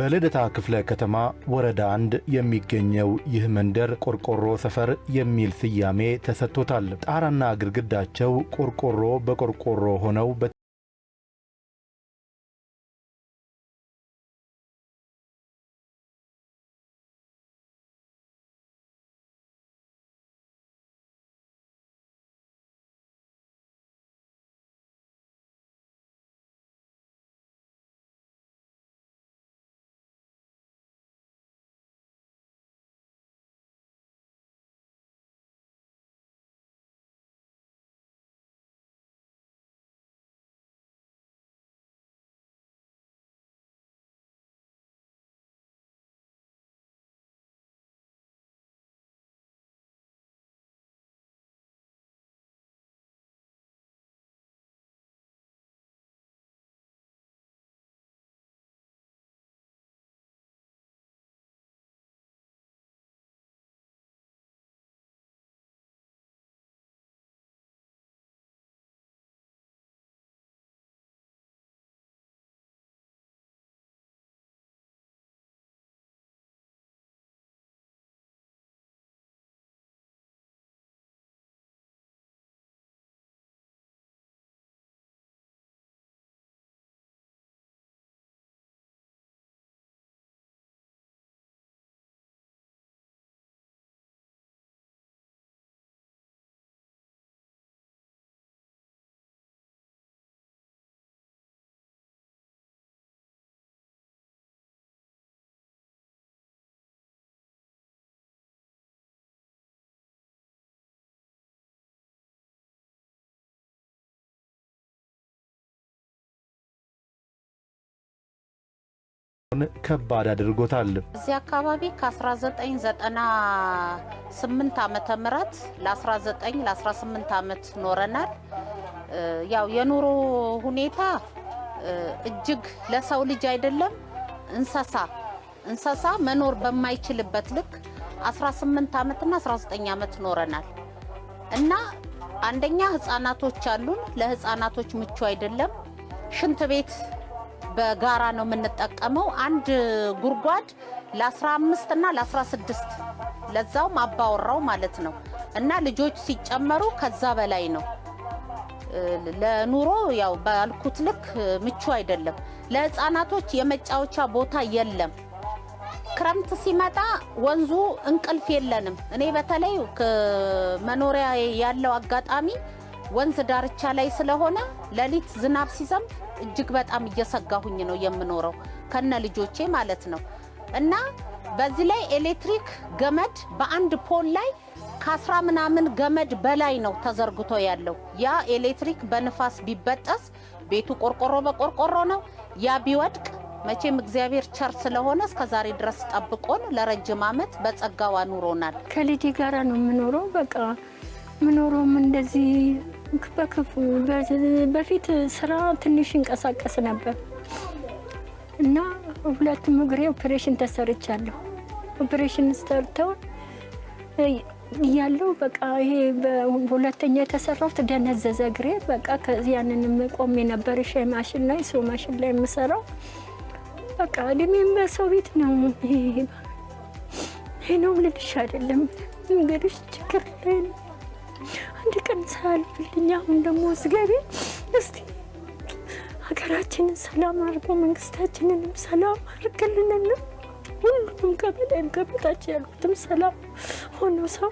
በልደታ ክፍለ ከተማ ወረዳ 1 የሚገኘው ይህ መንደር ቆርቆሮ ሰፈር የሚል ስያሜ ተሰጥቶታል። ጣራና ግድግዳቸው ቆርቆሮ በቆርቆሮ ሆነው ከባድ አድርጎታል። እዚህ አካባቢ ከ1998 ዓመተ ምህረት ለ18 ዓመት ኖረናል። ያው የኑሮ ሁኔታ እጅግ ለሰው ልጅ አይደለም እንስሳ መኖር በማይችልበት ልክ 18 ዓመትና 19 ዓመት ኖረናል እና አንደኛ ህፃናቶች አሉን። ለህፃናቶች ምቹ አይደለም። ሽንት ቤት በጋራ ነው የምንጠቀመው። አንድ ጉርጓድ ለ15 እና ለ16 ለዛውም አባወራው ማለት ነው እና ልጆች ሲጨመሩ ከዛ በላይ ነው። ለኑሮ ያው ባልኩት ልክ ምቹ አይደለም። ለህፃናቶች የመጫወቻ ቦታ የለም። ክረምት ሲመጣ ወንዙ እንቅልፍ የለንም። እኔ በተለይ መኖሪያ ያለው አጋጣሚ ወንዝ ዳርቻ ላይ ስለሆነ ሌሊት ዝናብ ሲዘንብ እጅግ በጣም እየሰጋሁኝ ነው የምኖረው ከነ ልጆቼ ማለት ነው እና በዚህ ላይ ኤሌክትሪክ ገመድ በአንድ ፖል ላይ ከ10 ምናምን ገመድ በላይ ነው ተዘርግቶ ያለው። ያ ኤሌክትሪክ በንፋስ ቢበጠስ ቤቱ ቆርቆሮ በቆርቆሮ ነው። ያ ቢወድቅ መቼም እግዚአብሔር ቸር ስለሆነ እስከዛሬ ድረስ ጠብቆን ለረጅም ዓመት በጸጋው አኑሮናል። ከልጄ ጋራ ነው የምኖረው። በቃ ምኖረው እንደዚህ በክፉ በፊት ስራ ትንሽ እንቀሳቀስ ነበር እና ሁለቱም እግሬ ኦፕሬሽን ተሰርቻለሁ። ኦፕሬሽን ሰርተው ያለው በቃ ይሄ በሁለተኛ የተሰራው ተደነዘዘ እግሬ። በቃ ከዚያንንም ቆሜ ነበር ሻይ ማሽን ላይ ሰው ማሽን ላይ የምሰራው። በቃ እድሜም በሰው ቤት ነው። ይሄ ነው ልልሽ አይደለም እንግዲህ ችግር ላይ ነው። አንድ ቀን ሳልፍልኝ አሁን ደግሞ ዝገቤ እስቲ ሀገራችንን ሰላም አድርጎ መንግስታችንንም ሰላም አድርግልን። ሁሉም ከበላይም ከበታች ያሉትም ሰላም ሆኖ ሰው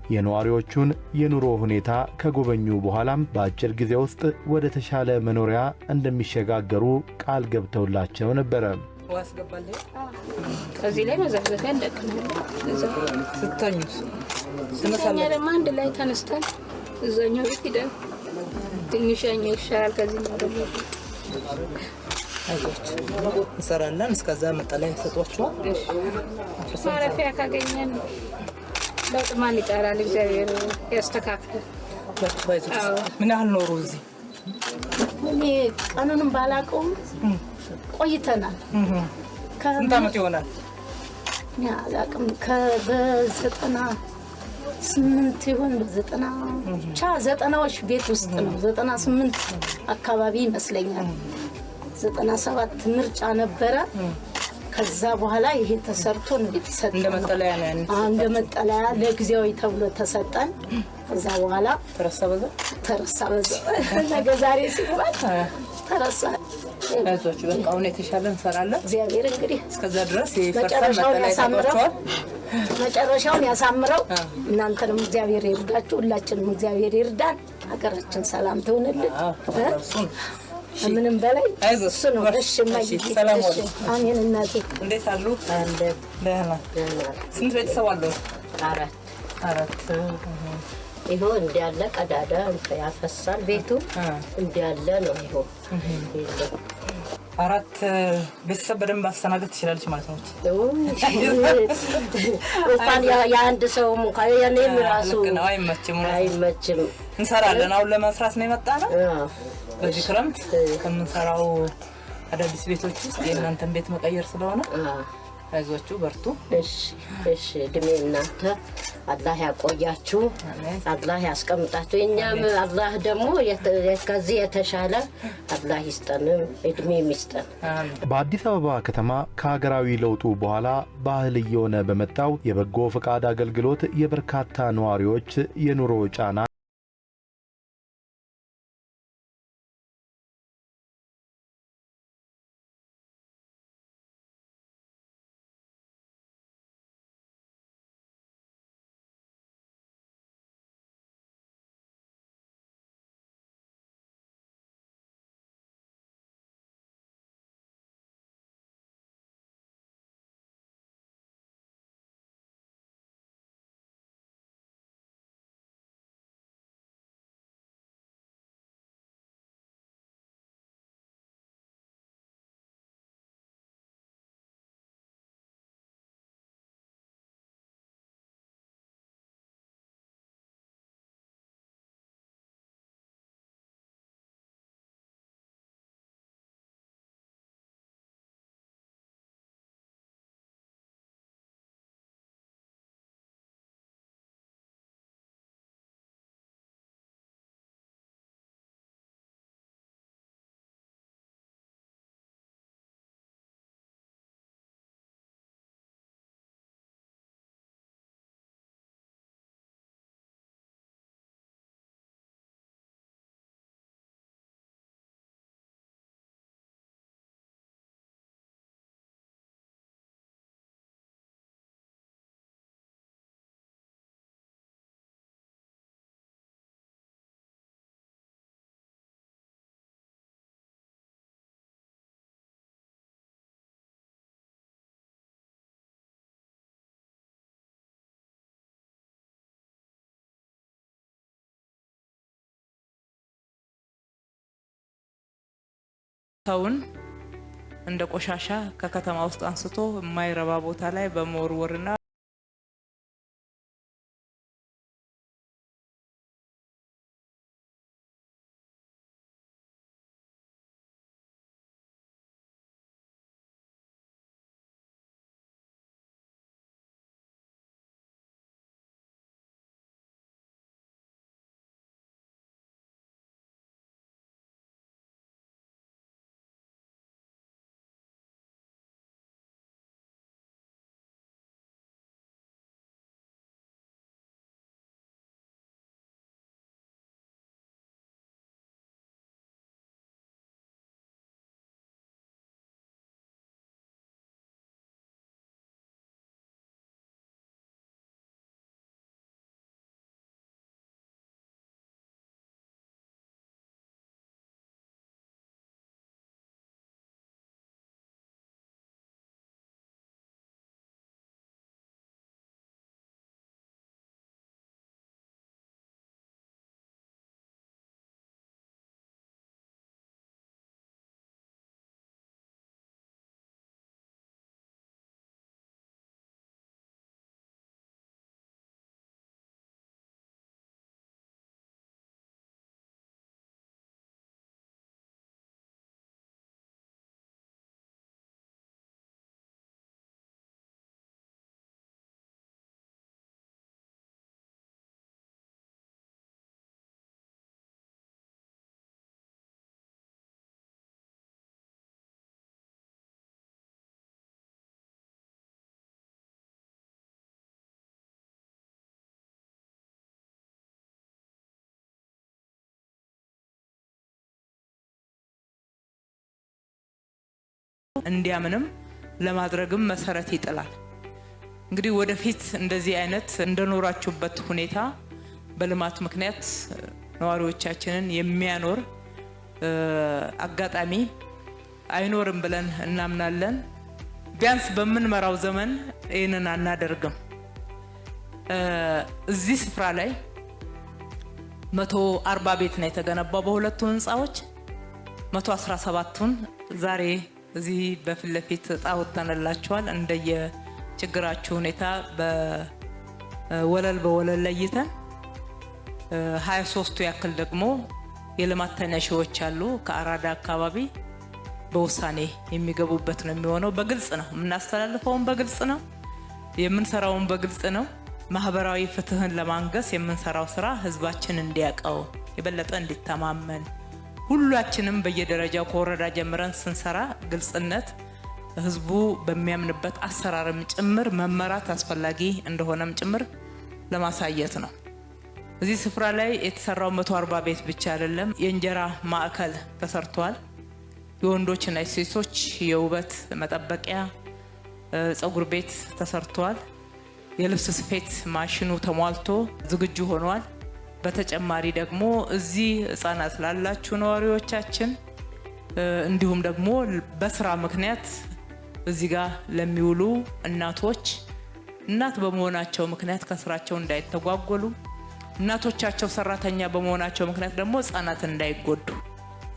የነዋሪዎቹን የኑሮ ሁኔታ ከጎበኙ በኋላም በአጭር ጊዜ ውስጥ ወደ ተሻለ መኖሪያ እንደሚሸጋገሩ ቃል ገብተውላቸው ነበር። ዋስገባለህ ከዚህ ላይ መዘፍዘፊያ እንደቀናል ስተኙስ ስንሰኛ ደግሞ አንድ ላይ ተነስተን እዛኛው ቤት ሄደን ትንሽ ያኛው ይሻላል ከዚህ ነው ደግሞ እንሰራለን። እስከዛ መጠለያ ይሰጧቸዋል። ማረፊያ ካገኘን ለውጥ ማን ይጠራል? እግዚአብሔር ያስተካክል። ምን ያህል ኖሩ እዚህ? እኔ ቀኑንም ባላውቀውም ቆይተናል። ስንት ዓመት ይሆናል? አላውቅም። በ98 ይሆን በ90 ብቻ 90ዎች ቤት ውስጥ ነው። 98 አካባቢ ይመስለኛል። 97 ምርጫ ነበረ። ከዛ በኋላ ይሄ ተሰርቶ እንድትሰጥ እንደመጠለያ ነው ያንተ እንደመጠለያ ለጊዜው ተብሎ ተሰጠን። ከዛ በኋላ ተረሳ በዛ ነገ ዛሬ ሲባል ተረሳ። አይዞች በቃ አሁን የተሻለ እንሰራለን። እግዚአብሔር እንግዲህ እስከዛ ድረስ ይፈርሳል መጠለያ ያሳምረው መጨረሻውን ያሳምረው። እናንተንም እግዚአብሔር ይርዳችሁ፣ ሁላችንም እግዚአብሔር ይርዳን። ሀገራችን ሰላም ትሆንልን። ምንም በላይ እሱ ነው። እሺ ማይ ሰላም ወደ አሜን። እናቴ እንዴት አሉ? አለ ደህና። ስንት ቤተሰብ አለው? አራት ይሄው እንዲያለ ቀዳዳ ያፈሳል ቤቱ እንዲያለ ነው። ይሄው አራት ቤተሰብ በደንብ ማስተናገድ ትችላለች ማለት ነው። እንኳን የአንድ ሰው ሙካዬ የኔም ራሱ አይመችም። እንሰራለን። አሁን ለመስራት ነው የመጣነው። በዚህ ክረምት ከምንሰራው አዳዲስ ቤቶች ውስጥ የእናንተን ቤት መቀየር ስለሆነ አይዟችሁ በርቱ። እሺ እድሜ እናንተ አላህ ያቆያችሁ፣ አላህ ያስቀምጣችሁ። እኛም አላህ ደግሞ ከዚህ የተሻለ አላህ ይስጠን፣ እድሜ ይስጠን። በአዲስ አበባ ከተማ ከሀገራዊ ለውጡ በኋላ ባህል እየሆነ በመጣው የበጎ ፈቃድ አገልግሎት የበርካታ ነዋሪዎች የኑሮ ጫና ሰውን እንደ ቆሻሻ ከከተማ ውስጥ አንስቶ የማይረባ ቦታ ላይ በመወርወርና እንዲያምንም ለማድረግም መሰረት ይጥላል። እንግዲህ ወደፊት እንደዚህ አይነት እንደኖራችሁበት ሁኔታ በልማት ምክንያት ነዋሪዎቻችንን የሚያኖር አጋጣሚ አይኖርም ብለን እናምናለን። ቢያንስ በምንመራው ዘመን ይህንን አናደርግም። እዚህ ስፍራ ላይ 140 ቤት ነው የተገነባው በሁለቱ ህንፃዎች። 117ቱን ዛሬ እዚህ በፊት ለፊት ጣውተንላችኋል። እንደየ ችግራችሁ ሁኔታ በወለል ለይተን 23ቱ ያክል ደግሞ የልማት ተነሺዎች አሉ ከአራዳ አካባቢ በውሳኔ የሚገቡበት ነው የሚሆነው። በግልጽ ነው የምናስተላልፈውን፣ በግልጽ ነው የምንሰራውን፣ በግልጽ ነው። ማህበራዊ ፍትህን ለማንገስ የምንሰራው ስራ ህዝባችን እንዲያቀው የበለጠ እንዲተማመን ሁላችንም በየደረጃው ከወረዳ ጀምረን ስንሰራ ግልጽነት ህዝቡ በሚያምንበት አሰራርም ጭምር መመራት አስፈላጊ እንደሆነም ጭምር ለማሳየት ነው። እዚህ ስፍራ ላይ የተሰራው 140 ቤት ብቻ አይደለም። የእንጀራ ማዕከል ተሰርቷል። የወንዶችና የሴቶች የውበት መጠበቂያ ፀጉር ቤት ተሰርቷል። የልብስ ስፌት ማሽኑ ተሟልቶ ዝግጁ ሆኗል። በተጨማሪ ደግሞ እዚህ ህፃናት ላላችሁ ነዋሪዎቻችን እንዲሁም ደግሞ በስራ ምክንያት እዚህ ጋር ለሚውሉ እናቶች እናት በመሆናቸው ምክንያት ከስራቸው እንዳይተጓጎሉ፣ እናቶቻቸው ሰራተኛ በመሆናቸው ምክንያት ደግሞ ህፃናት እንዳይጎዱ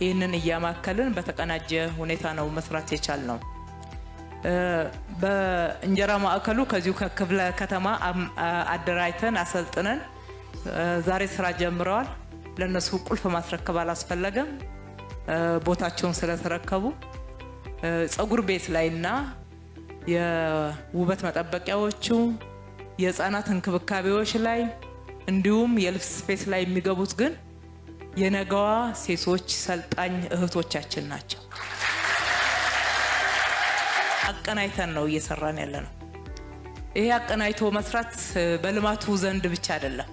ይህንን እያማከልን በተቀናጀ ሁኔታ ነው መስራት የቻልነው። በእንጀራ ማዕከሉ ከዚሁ ከክፍለ ከተማ አደራጅተን አሰልጥነን ዛሬ ስራ ጀምረዋል። ለነሱ ቁልፍ ማስረከብ አላስፈለገም፣ ቦታቸውን ስለተረከቡ ፀጉር ቤት ላይና የውበት መጠበቂያዎቹ የህፃናት እንክብካቤዎች ላይ እንዲሁም የልብስ ስፌት ላይ የሚገቡት ግን የነገዋ ሴቶች ሰልጣኝ እህቶቻችን ናቸው። አቀናይተን ነው እየሰራን ያለነው። ይሄ አቀናይቶ መስራት በልማቱ ዘንድ ብቻ አይደለም፣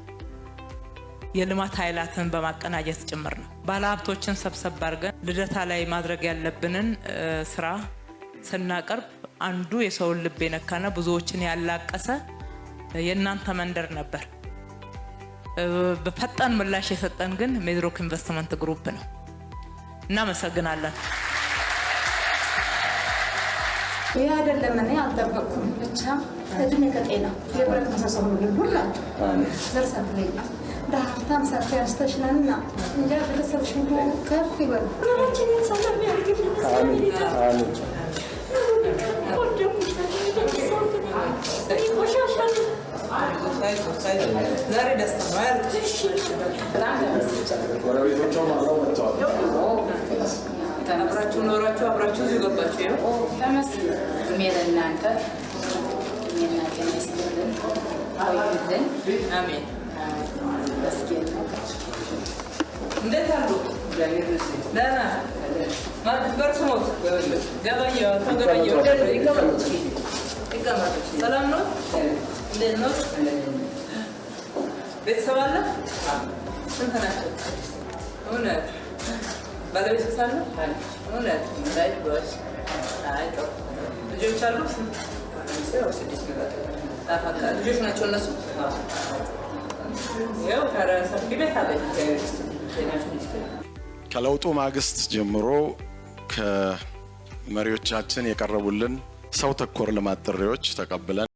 የልማት ኃይላትን በማቀናጀት ጭምር ነው። ባለሀብቶችን ሰብሰብ አድርገን ልደታ ላይ ማድረግ ያለብንን ስራ ስናቀርብ አንዱ የሰውን ልብ የነካና ብዙዎችን ያላቀሰ የእናንተ መንደር ነበር። በፈጣን ምላሽ የሰጠን ግን ሜድሮክ ኢንቨስትመንት ግሩፕ ነው። እናመሰግናለን። ይህ አይደለም እኔ አልጠበቅኩም። ብቻ እድሜ ከጤና የብረት መሰሶ ነው ሁላችሁ ዘርሳት ላይ ዳፍታም ሰርተ ያስተሽናልና እንጃ ቤተሰብሽ ከፍ ይበል። ራችን ሰላም ያርግልን። አሜን። ዛሬ ደስታ ነው ያልኩሽ። አብራችሁ ኖራችሁ አብራችሁ እዚህ ገባችሁ። ይኸው ተመስገን። እናንተ ይስጥልን፣ ቆዩልን። አሜን። መስገን እንዴት አሉ? ደህና ማለት በርሱሞት ገበየው ተገበየው ይቀመጡ። ሰላም ነው? እንዴት ነው? ቤተሰብ አለ? ስንት ናቸው? እውነት ባለቤት ሳለ እውነት ላይ ብሎሽ አይቶ ልጆች አሉ? ልጆች ናቸው እነሱ? ያው ከሰፊ ቤት አለ። ከለውጡ ማግስት ጀምሮ ከመሪዎቻችን የቀረቡልን ሰው ተኮር ልማት ጥሪዎች ተቀብለን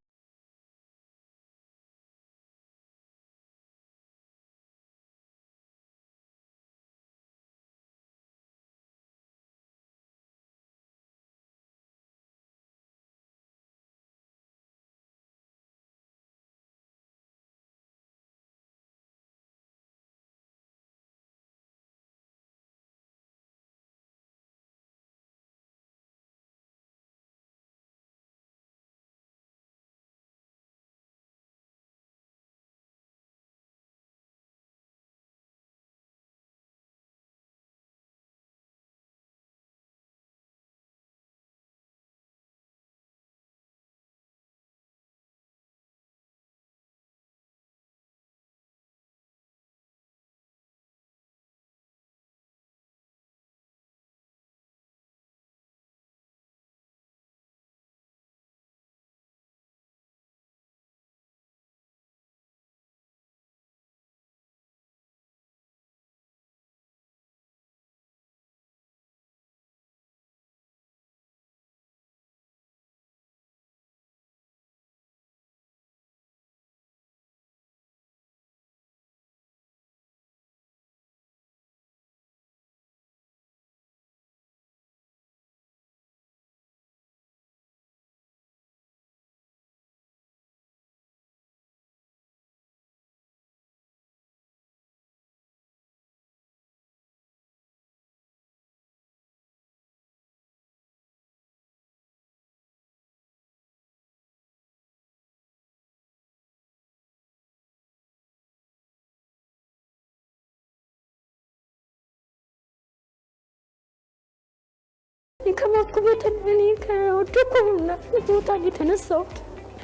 ከሞትኩበት እኔ ከወደኩና ቦታ የተነሳሁት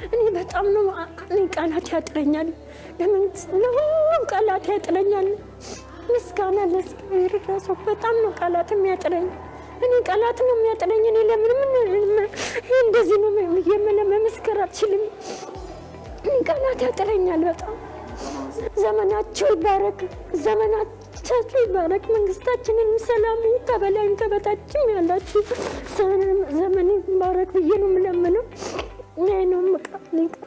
እኔ በጣም ነው እኔ ቃላት ያጥረኛል። ለሁሉም ቃላት ያጥረኛል። ምስጋና ለእግዚአብሔር ራሱ በጣም ነው ቃላት የሚያጥረኝ። እኔ ቃላት ነው የሚያጥረኝ። እኔ ለምን እንደዚህ ነው መመስከር አልችልም። እኔ ቃላት ያጥረኛል በጣም። ዘመናቸው ይባረክ፣ ዘመናቸው ይባረክ። መንግስታችንን ሰላም ከበላይም ከበታችም ያላችሁ ዘመን ይባረክ ብዬ ነው የምለምነው። ነው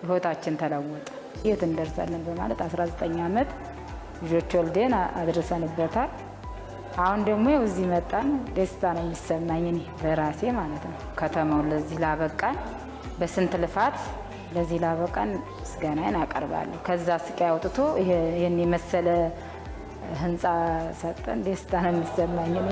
ህይወታችን ተለወጠ። የት እንደርሳለን በማለት 19 ዓመት ልጆች ወልደን አድርሰንበታል። አሁን ደግሞ እዚህ መጣን። ደስታ ነው የሚሰማኝ እኔ በራሴ ማለት ነው። ከተማው ለዚህ ላበቃን በስንት ልፋት ለዚህ ላበቃን ምስጋናዬን አቀርባለሁ። ከዛ ስቃይ አውጥቶ ይሄን የመሰለ ህንፃ ሰጠን። ደስታ ነው የሚሰማኝ እኔ።